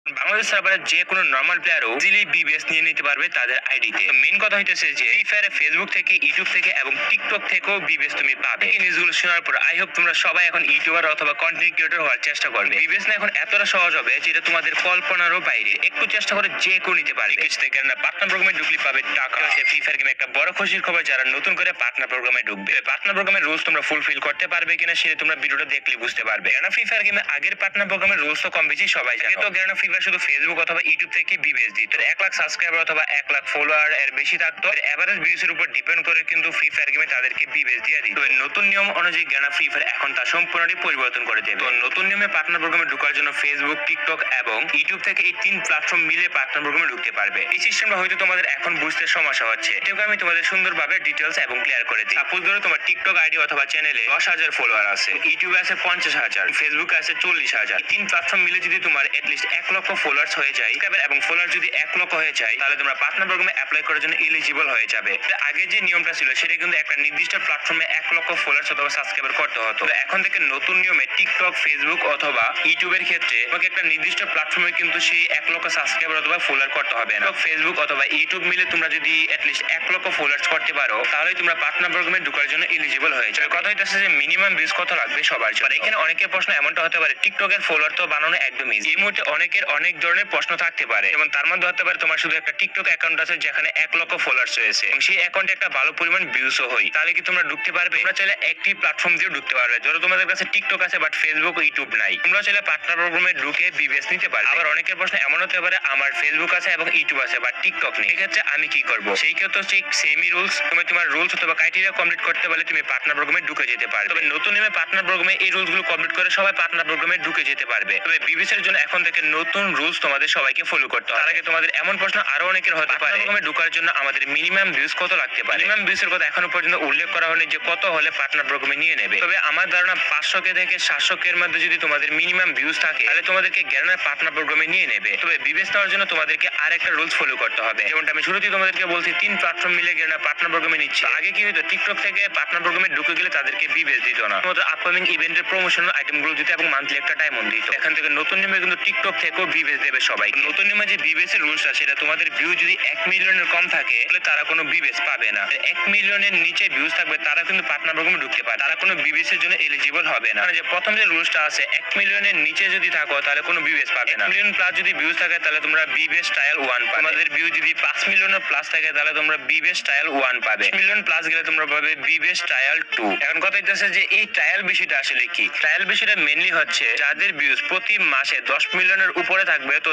বাংলাদেশ সার্ভারে যে কোনো নর্মাল প্লেয়ারও ইজিলি বিবিএস নিয়ে নিতে পারবে তাদের আইডিতে। মেইন কথা হইতেছে যে ফ্রি ফায়ারে ফেসবুক থেকে, ইউটিউব থেকে এবং টিকটক থেকেও বিবিএস তুমি পাবে। এই নিউজগুলো শোনার পর আই হোপ তোমরা সবাই এখন ইউটিউবার অথবা কন্টেন্ট ক্রিয়েটর হওয়ার চেষ্টা করবে। বিবিএস না এখন এতটা সহজ হবে যেটা তোমাদের কল্পনারও বাইরে। একটু চেষ্টা করে যে কেউ নিতে পারে। কিছু থেকে না পার্টনার প্রোগ্রামে ঢুকলে পাবে টাকা। ফ্রি ফায়ার গেমে একটা বড় খুশির খবর, যারা নতুন করে পার্টনার প্রোগ্রামে ঢুকবে, পার্টনার প্রোগ্রামের রুলস তোমরা ফুলফিল করতে পারবে কিনা সেটা তোমরা ভিডিওটা দেখলে বুঝতে পারবে। কেন ফ্রি ফায়ার গেমে আগের পার্টনার প্রোগ্রামের রুলস তো কম বেশি সবাই জানে। তো কেন ফ্রি ফায়ার শুধু ফেসবুক অথবা ইউটিউব থেকে বিবিএস দিত। 1 লাখ সাবস্ক্রাইবার অথবা 1 লাখ ফলোয়ার এর বেশি থাকতো। এভারেজ ভিউজ এর উপর ডিপেন্ড করে কিন্তু ফ্রি ফায়ার গেমে তাদেরকে বিবিএস দিয়ে দিত। নতুন নিয়ম অনুযায়ী গানা ফ্রি ফায়ার এখন তা সম্পূর্ণরূপে পরিবর্তন করে দেবে। তো নতুন নিয়মে পার্টনার প্রোগ্রামে ঢোকার জন্য ফেসবুক, টিকটক এবং ইউটিউব থেকে এই 3 প্ল্যাটফর্ম মিলে পার্টনার প্রোগ্রামে ঢুকতে পারবে। এই সিস্টেমটা হয়তো তোমাদের এখন বুঝতে সমস্যা হচ্ছে, এটাকে আমি তোমাদের সুন্দরভাবে ডিটেইলস এবং ক্লিয়ার করে দিই। সাপোজ ধরো তোমার টিকটক আইডি অথবা চ্যানেলে 10,000 ফলোয়ার আছে, ইউটিউবে আছে 50,000, ফেসবুকে আছে 40,000। 3 প্ল্যাটফর্ম মিলে যদি তোমার এটলিস্ট 1 লক্ষ ফলোয়ার্স হয়ে যায় এবং ফলোয়ার যদি 1 লক্ষ হয়ে যায়, তাহলে তোমরা পার্টনার প্রোগ্রামে অ্যাপ্লাই করার জন্য এলিজিবল হয়ে যাবে। আগে যে নিয়মটা ছিল সেটা কিন্তু একটা নির্দিষ্ট প্ল্যাটফর্মে 1 লক্ষ ফলোয়ার্স অথবা সাবস্ক্রাইবার করতে হতো। এখন থেকে নতুন নিয়মে টিকটক, ফেসবুক অথবা ইউটিউবের ক্ষেত্রে তোমাকে একটা নির্দিষ্ট প্ল্যাটফর্মে কিন্তু সেই 1 লক্ষ সাবস্ক্রাইবার অথবা ফলোয়ার করতে হবে না। ফেসবুক অথবা ইউটিউব মিলে তোমরা যদি এটলিস্ট 1 লক্ষ ফলোয়ার্স করতে পারো, তাহলে তোমরা পার্টনার প্রোগ্রামে ঢোকার জন্য এলিজিবল হয়ে যাবে। কথা হইতাছে যে মিনিমাম ভিউজ কত লাগবে সবার জন্য। এখানে অনেকের প্রশ্ন এমনটা হতে পারে, টিকটকের ফলোয়ার তো বানানো একদম ইজি। এই মুহূর্তে অনেকের অনেক ধরনের প্রশ্ন থাকতে পারে, যেমন তার মধ্যে হতে পারে তোমার শুধু একটা টিকটক অ্যাকাউন্ট আছে যেখানে 1 লক্ষ ফলোয়ার্স রয়েছে এবং সেই অ্যাকাউন্টে একটা ভালো পরিমাণ ভিউজও হয়, তাহলে কি তোমরা ঢুকতে পারবে? তোমরা চাইলে একটি প্ল্যাটফর্ম দিয়ে ঢুকতে পারবে। ধরো তোমাদের কাছে টিকটক আছে বাট ফেসবুক ও ইউটিউব নাই, তোমরা চাইলে পার্টনার প্রোগ্রামে ঢুকে বিবিএস নিতে পারবে। আবার অনেকের প্রশ্ন এমন হতে পারে, আমার ফেসবুক আছে এবং ইউটিউব আছে বাট টিকটক নেই, এক্ষেত্রে আমি কি করব? সেই ক্ষেত্রে ঠিক সেমই রুলস, তুমি তোমার রুলস অথবা ক্রাইটেরিয়া কমপ্লিট করতে পারলে তুমি পার্টনার প্রোগ্রামে ঢুকে যেতে পারবে। তবে নতুন নিয়মে পার্টনার প্রোগ্রামে এই রুলসগুলো কমপ্লিট করে সবাই পার্টনার প্রোগ্রামে ঢুকে যেতে পারবে। তবে বিবিএস এর জন্য এখন থেকে নতুন রুলস তোমাদের সবাইকে ফলো করতে হবে। তার আগে তোমাদের এমন প্রশ্ন আরো অনেকের হতে পারে, প্রোগ্রামে ঢোকার জন্য আমাদের মিনিমাম ভিউজ কত লাগতে পারে? মিনিমাম ভিউজ এর কথা এখনো পর্যন্ত উল্লেখ করা হয়নি যে কত হলে পার্টনার প্রোগ্রামে নিয়ে নেবে। তবে আমার ধারণা 500 কে থেকে 700 এর মধ্যে যদি তোমাদের মিনিমাম ভিউজ থাকে, তাহলে তোমাদেরকে গ্যারান্টি পার্টনার প্রোগ্রামে নিয়ে নেবে। তবে বিবিএস নেওয়ার জন্য তোমাদেরকে আরেকটা রুলস ফলো করতে হবে। যেমনটা আমি শুরুতেই তোমাদেরকে বলছি, 3 প্ল্যাটফর্ম মিলে গ্যারান্টি পার্টনার প্রোগ্রামে নিচ্ছে। আগে কি হতো, টিকটক থেকে পার্টনার প্রোগ্রামে ঢুকে গেলে তাদেরকে বিবিএস দিত না, তোমাদের আপকামিং ইভেন্টের প্রমোশনাল আইটেমগুলো দিতে এবং মান্থলি একটা ডায়মন্ড দিত। এখান থেকে নতুন নিয়মে কিন্তু টিকটক থেকেও বিবিএস দেবে সবাই। নতুন নিয়মে যে বিবিএস এর রুলসটা, সেটা তোমাদের ভিউ যদি 1 মিলিয়নের কম থাকে তাহলে তারা কোনো বিবিএস পাবে না। 1 মিলিয়নের নিচে ভিউজ থাকবে তারা কিন্তু পার্টনার প্রোগ্রামে ঢুকতে পারে, তারা কোনো বিবিএস এর জন্য এলিজিবল হবে না। মানে যে প্রথম যে রুলসটা আছে, 1 মিলিয়নের নিচে যদি থাকো তাহলে কোনো বিবিএস পাবে না। 1 মিলিয়ন প্লাস যদি ভিউজ থাকে তাহলে তোমরা বিবিএস ট্রায়াল 1 পাবে। তোমাদের ভিউ যদি 5 মিলিয়নের প্লাস থাকে তাহলে তোমরা বিবিএস ট্রায়াল 1 পাবে। 1 মিলিয়ন প্লাস গেলে তোমরা পাবে বিবিএস ট্রায়াল 2। এখন কথা হচ্ছে যে এই ট্রায়াল বিষয়টা আসলে কি? ট্রায়াল বিষয়টা মেইনলি হচ্ছে যাদের ভিউজ প্রতি মাসে 10 মিলিয়নের উপরে থাকবে, তো